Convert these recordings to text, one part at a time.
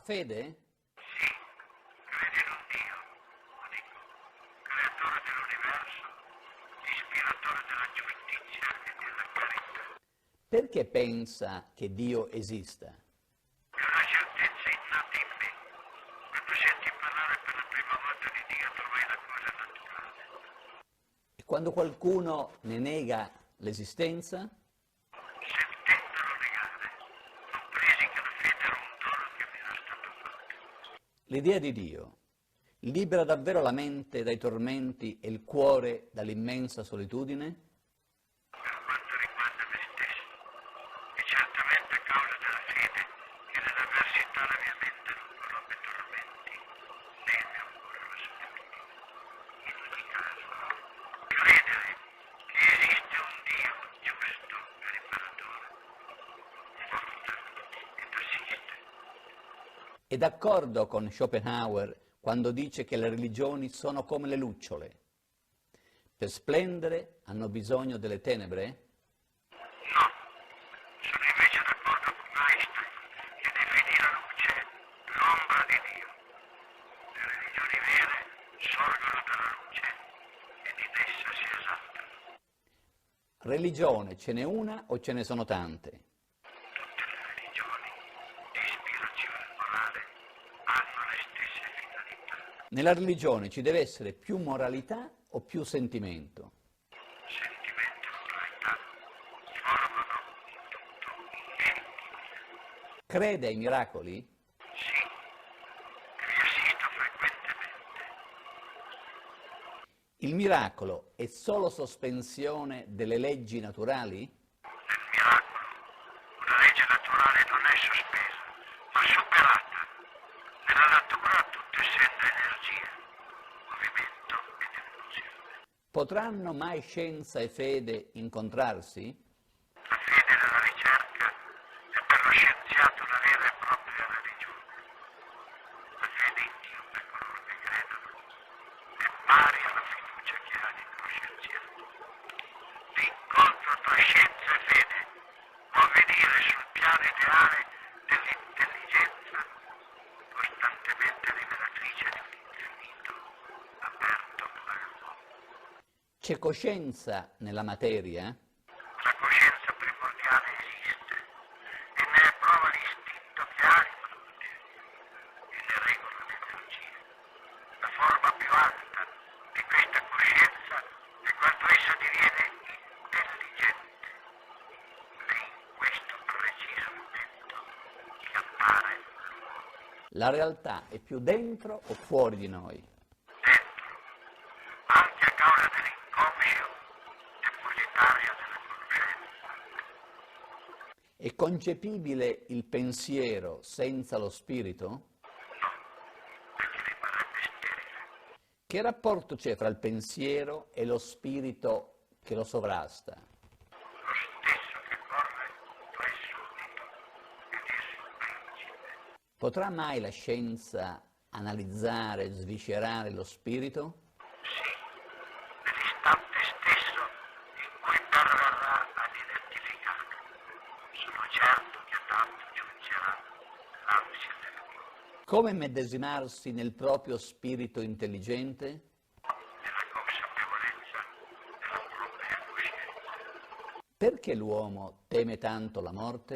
Fede? Sì, crede in un Dio, unico, creatore dell'universo, ispiratore della giustizia e della carità. Perché pensa che Dio esista? È una certezza innata in me. Quando senti parlare per la prima volta di Dio trovai la cosa naturale. E quando qualcuno ne nega l'esistenza? Sentendolo negare, compresi che la fede era un dono che mi era stato fatto. L'idea di Dio libera davvero la mente dai tormenti e il cuore dall'immensa solitudine? Per quanto riguarda me stesso, è certamente a causa della fede che nell'avversità la mia mente non conobbe tormenti, né ancora la solitudine. In ogni caso, credere che esiste un Dio giusto e riparatore, forte ed assiste. È d'accordo con Schopenhauer quando dice che le religioni sono come le lucciole. Per splendere hanno bisogno delle tenebre? No, sono invece d'accordo con Einstein che definì la luce l'ombra di Dio. Le religioni vere sorgono dalla luce ed in essa si esaltano. Religione ce n'è una o ce ne sono tante? Tutte le religioni di ispirazione morale hanno le stesse finalità. Nella religione ci deve essere più moralità o più sentimento? Sentimento e moralità formano un tutto inscindibile. Crede ai miracoli? Sì, vi assisto frequentemente. Il miracolo è solo sospensione delle leggi naturali? Nel miracolo, una legge naturale non è sospesa, ma superata. Nella natura tutto essendo energia, movimento ed evoluzione. Potranno mai scienza e fede incontrarsi? La fede nella ricerca è per lo scienziato una vera e propria religione. La fede in Dio per coloro che credono è pari alla fiducia che anima lo scienziato. L'incontro tra scienza e fede può avvenire sul piano ideale dell'intelligenza, costantemente rivelatrice di un infinito aperto all'uomo. C'è coscienza nella materia? La coscienza primordiale esiste e ne è prova l'istinto che anima la materia e ne regola l'energia. La forma più alta di questa coscienza è quando essa diviene intelligente. È in questo preciso momento che appare l'uomo. La realtà è più dentro o fuori di noi? Dentro, anche a causa dell'inconscio depositario della conoscenza. È concepibile il pensiero senza lo spirito? No, perché rimarrebbe sterile. Che rapporto c'è fra il pensiero e lo spirito che lo sovrasta? Lo stesso che corre presso l'unito ed esso principe. Potrà mai la scienza analizzare, sviscerare lo spirito? Sì, nell'istante stesso in cui perverrà ad identificarlo. Sono certo che a tanto giungerà l'ansia dell'uomo. Come medesimarsi nel proprio spirito intelligente? Nella consapevolezza della propria coscienza. Perché l'uomo teme tanto la morte?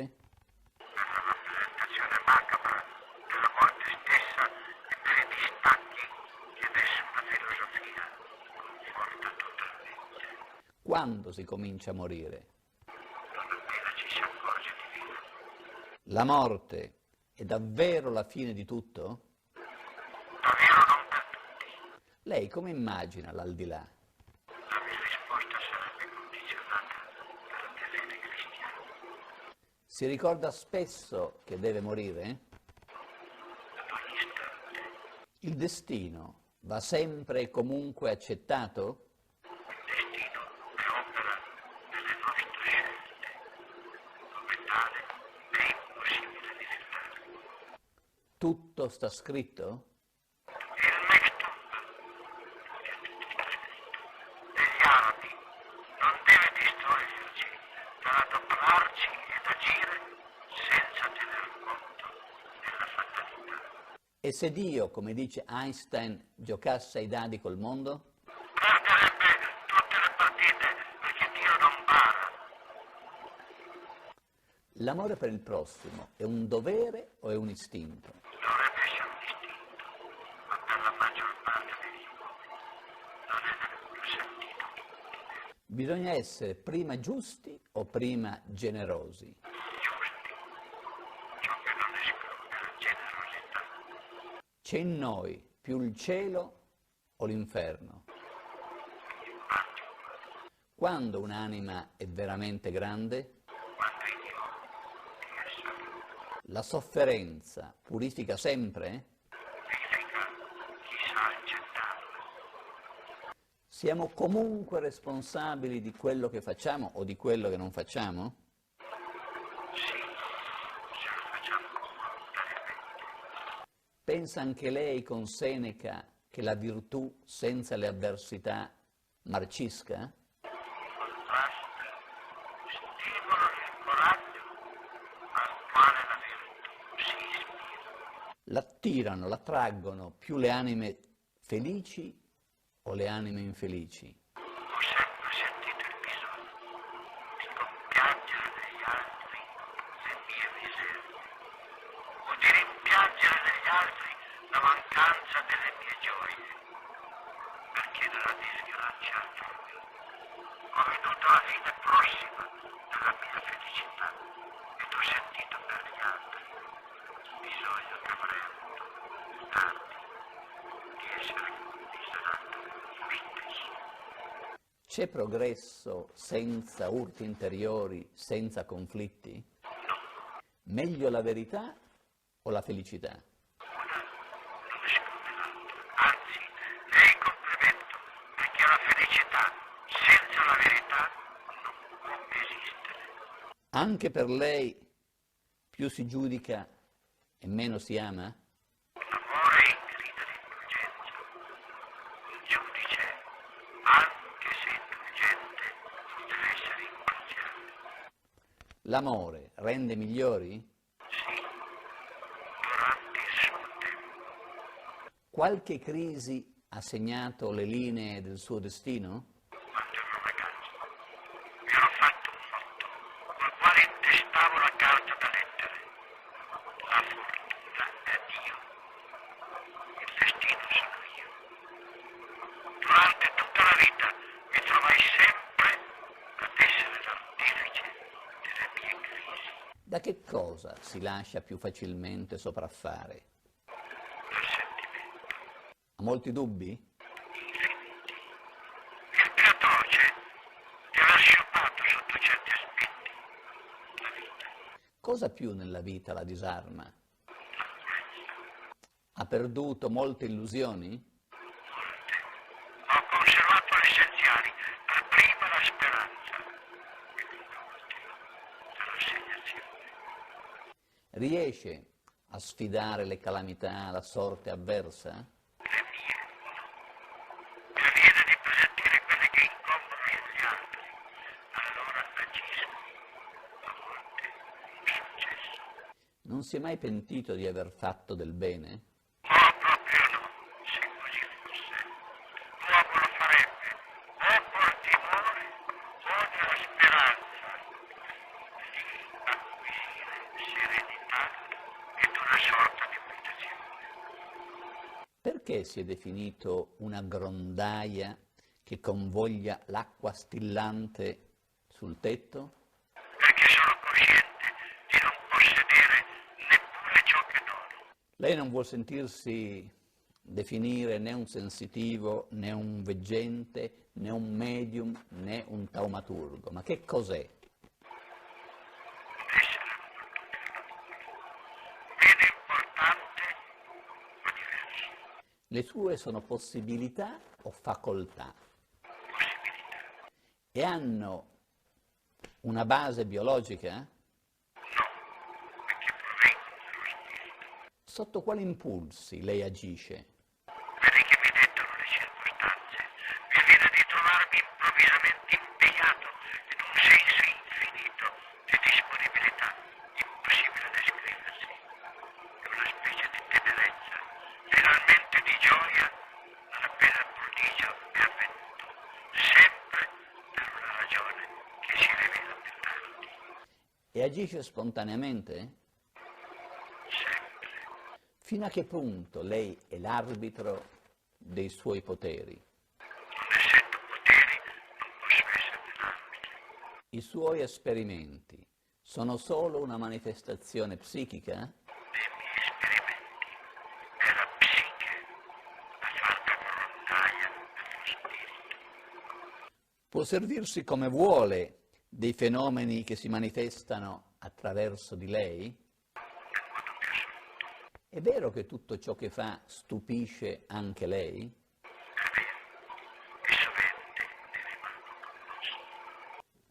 Per la rappresentazione macabra della morte stessa e per i distacchi che nessuna filosofia conforta totalmente. Quando si comincia a morire? Non appena ci si accorge di vivere. La morte è davvero la fine di tutto? Davvero non per tutti. Lei come immagina l'aldilà? La mia risposta sarebbe condizionata dalla mia fede cristiana. Si ricorda spesso che deve morire? Ad ogni istante. Il destino va sempre e comunque accettato? Il destino è opera delle nostre scelte. Come tale è impossibile rifiutarlo. Tutto sta scritto? Il Mektub, ovviamente sta scritto, degli arabi non deve distoglierci per adoprarci ed agire senza tener conto della fatalità. E se Dio, come dice Einstein, giocasse ai dadi col mondo? Perderebbe tutte le partite perché Dio non bara. L'amore per il prossimo è un dovere o è un istinto? Dovrebbe essere un istinto, ma per la maggior parte degli uomini non è neppure sentito. Bisogna essere prima giusti o prima generosi? Giusti, ciò che non esclude la generosità. C'è in noi più il cielo o l'inferno? Quando un'anima è veramente grande? Quando io di essere La sofferenza purifica sempre? vivifica chi sa accettarla. Siamo comunque responsabili di quello che facciamo o di quello che non facciamo? Sì, se lo facciamo volontariamente. Pensa anche lei con Seneca che la virtù senza le avversità marcisca? Contrasti stimolano il coraggio al quale la virtù si ispira. L'attirano, l'attraggono più le anime felici o le anime infelici? Ho sempre sentito il bisogno di compiangere negli altri le mie miserie o di rimpiangere negli altri la mancanza delle mie gioie, perché nella disgrazia altrui ho veduto la fine prossima della mia felicità ed ho sentito per gli altri il bisogno che avrei avuto più tardi di essere commiserato di me stesso. C'è progresso senza urti interiori, senza conflitti? Meglio la verità o la felicità? Una non esclude l'altra, anzi è il complemento, perché la felicità senza la verità non può esistere. Anche per lei più si giudica e meno si ama? L'amore inclina l'indulgenza. Un giudice, anche se indulgente, deve essere imparziale. L'amore rende migliori? Sì, durante il suo tempo. Qualche crisi ha segnato le linee del suo destino? Quando ero ragazzo, mi ero fatto un motto col quale intestavo la carta da lettere. La fortuna è Dio, il destino sono io. Durante tutta la vita mi trovai sempre ad essere l'artefice delle mie crisi. Da che cosa si lascia più facilmente sopraffare? Dal sentimento Ha molti dubbi? infiniti. Il più atroce è aver sciupato sotto certi aspetti la vita. Cosa più nella vita la disarma? L'amarezza. Ha perduto molte illusioni? Molte. Ho conservato le essenziali, per prima la speranza e l'ultima la rassegnazione. Riesce a sfidare le calamità, la sorte avversa? Le mie no. Mi viene di presentire quelle che incombono sugli altri. Allora agisco. A volte un successo. Non si è mai pentito di aver fatto del bene? No, proprio no, se così fosse. L'uomo lo farebbe o per timore o nella speranza di acquisire serenità ed una sorta di meditazione. Perché si è definito una grondaia che convoglia l'acqua stillante sul tetto? Perché sono cosciente di non possedere neppure ciò che dono. Lei non vuol sentirsi definire né un sensitivo, né un veggente, né un medium, né un taumaturgo. Ma che cos'è? Essere molto per la meno importante ma diverso. Le sue sono possibilità o facoltà? Possibilità. E hanno una base biologica? No, perché provengono dallo spirito. Sotto quali impulsi lei agisce? Quelli che mi dettano le circostanze. Mi viene di trovarmi improvvisamente impegnato in un senso infinito di disponibilità, impossibile descriversi. È una specie di tenerezza E agisce spontaneamente? sempre. Fino a che punto lei è l'arbitro dei suoi poteri? Non essendo poteri, non posso esserne l'arbitro. I suoi esperimenti sono solo una manifestazione psichica? Dei miei esperimenti è la psiche, la falda volontaria dello spirito. Può servirsi come vuole dei fenomeni che si manifestano attraverso di lei? Nel modo più assoluto. È vero che tutto ciò che fa stupisce anche lei? È vero. E sovente ne rimango commosso.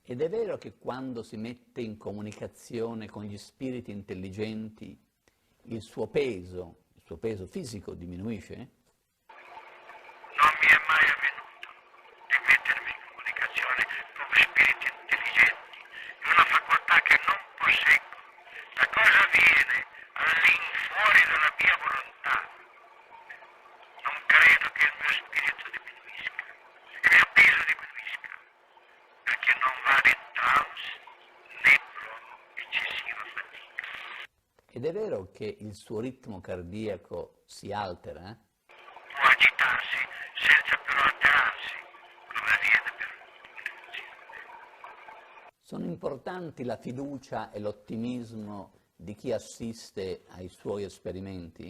Ed è vero che quando si mette in comunicazione con gli spiriti intelligenti il suo peso fisico diminuisce? Non mi è mai avvenuto di mettermi in comunicazione con spiriti intelligenti, è una facoltà che non posseggo. La cosa avviene all'infuori della mia volontà. Non credo che il mio spirito diminuisca, il mio peso diminuisca, perché non vado in trance né provo eccessiva fatica. Ed è vero che il suo ritmo cardiaco si altera? Può agitarsi senza però alterarsi, come avviene per l'illuminazione. Sono importanti la fiducia e l'ottimismo di chi assiste ai suoi esperimenti?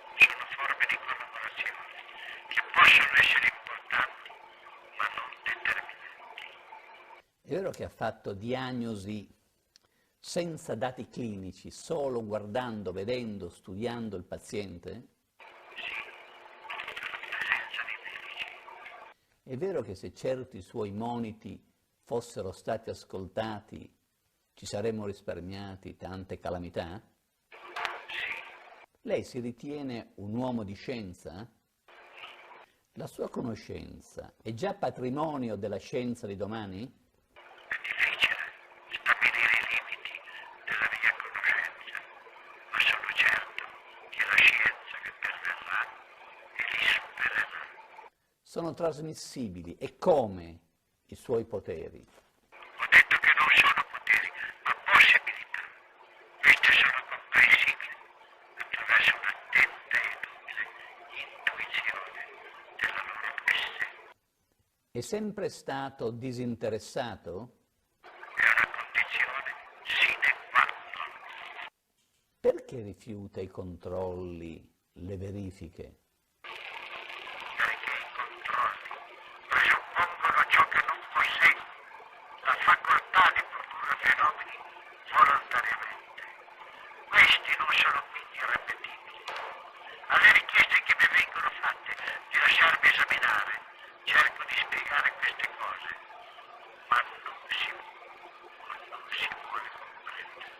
Sono forme di collaborazione che possono essere importanti, ma non determinanti. È vero che ha fatto diagnosi senza dati clinici, solo guardando, vedendo, studiando il paziente? Sì, tutta la presenza di medici. È vero che se certi suoi moniti fossero stati ascoltati ci saremmo risparmiati tante calamità? Sì, Lei si ritiene un uomo di scienza? La sua conoscenza è già patrimonio della scienza di domani? è difficile stabilire i limiti della mia conoscenza, ma sono certo che la scienza che perverrà e li supererà. Sono trasmissibili e come i suoi poteri? Ho detto che non sono poteri, ma possibilità. Queste sono comprensibili attraverso un'attenta e umile intuizione della loro essenza. È sempre stato disinteressato? È una condizione sine qua non. Perché rifiuta i controlli, le verifiche? Perché i controlli presuppongono ciò che non posseggo, la facoltà di produrre fenomeni volontariamente. Questi non sono quindi irrepetibili. Alle richieste che mi vengono fatte di lasciarmi esaminare, cerco di spiegare queste cose, ma non si vuole comprendere.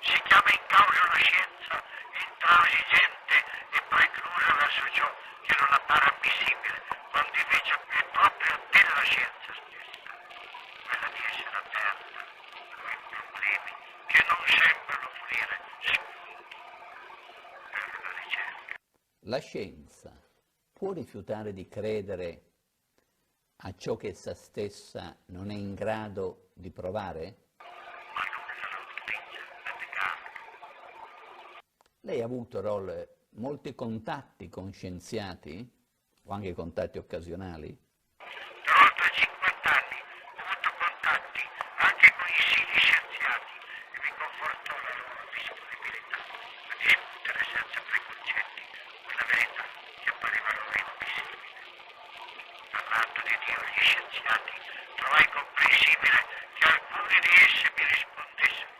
Si chiama in causa una scienza intransigente e preclusa verso ciò che non appare ammissibile, quando invece è proprio della scienza stessa, quella di essere aperta ai problemi che non sembrano offrire spunti per la ricerca. La scienza può rifiutare di credere a ciò che essa stessa non è in grado di provare? Ma nulla la autorizza a negarlo. Lei ha avuto molti contatti con scienziati o anche contatti occasionali? Per oltre 50 anni ho avuto contatti anche con i sini scienziati e mi confortò la loro disponibilità a discutere senza preconcetti una verità che appariva loro impossibile. Parlando di Dio agli scienziati, trovai comprensibile che alcuni di essi mi rispondessero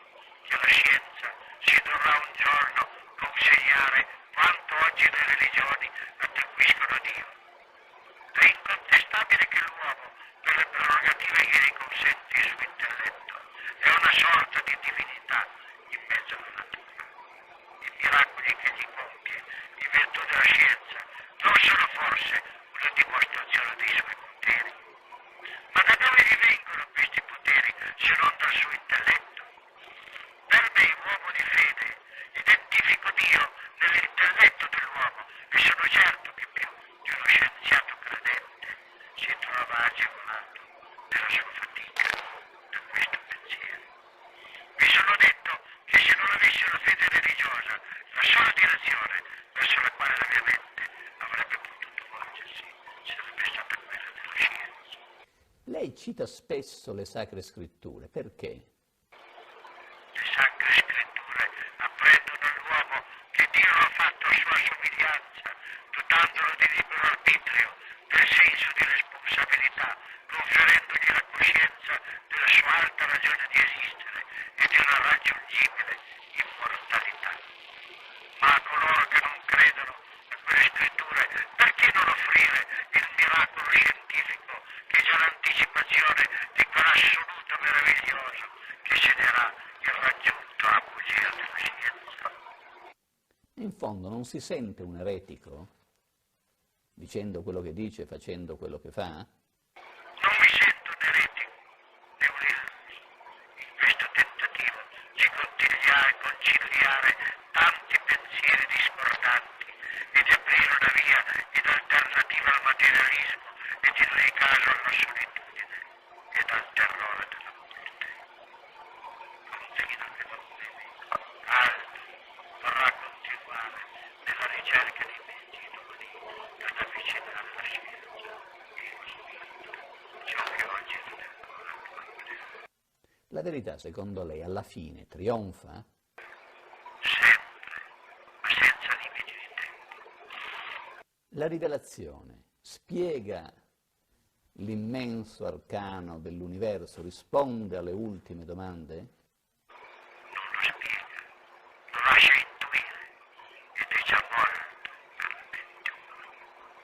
che la scienza si dovrà un giorno consegnare quanto oggi le religioni attribuiscono a Dio. È incontestabile che l'uomo, per le prerogative che gli consente il suo intelletto, è una sorta di divinità in mezzo alla natura. I miracoli che gli compie in virtù della scienza non sono forse una dimostrazione dei suoi poteri? Ma da dove gli vengono questi poteri se non dal suo intelletto? Per me, uomo di fede, identifico Dio nell'intelletto dell'uomo e sono certo che più di uno scienziato credente si trova agevolato nella sua fatica da questo pensiero. Mi Lei cita spesso le Sacre Scritture, perché? Le Sacre Scritture apprendono all'uomo che Dio lo ha fatto a sua somiglianza, dotandolo di libero arbitrio, del senso di responsabilità, conferendogli la coscienza della sua alta ragione di esistere e di una raggiungibile immortalità. Ma a coloro che non credono a quelle scritture, perché non offrire il miracolo scientifico che è già l'anticipazione di quell'assoluto meraviglioso che segnerà il raggiunto apogeo della scienza? In fondo non si sente un eretico dicendo quello che dice, facendo quello che fa? Non mi sento un eretico né un illuso in questo tentativo di conciliare tanti pensieri discordanti e di aprire una via in alternativa al materialismo e di dare caso alla solitudine ed al terrore della morte. Confido che l'uomo alto vorrà continuare nella ricerca di mezzi idonei per avvicinare la scienza e lo spirito, ciò che oggi non è ancora possibile. La verità, secondo lei, alla fine trionfa? Sempre, ma senza limiti di tempo. La rivelazione spiega l'immenso arcano dell'universo, risponde alle ultime domande? Non lo spiega, lo lascia intuire ed è già morto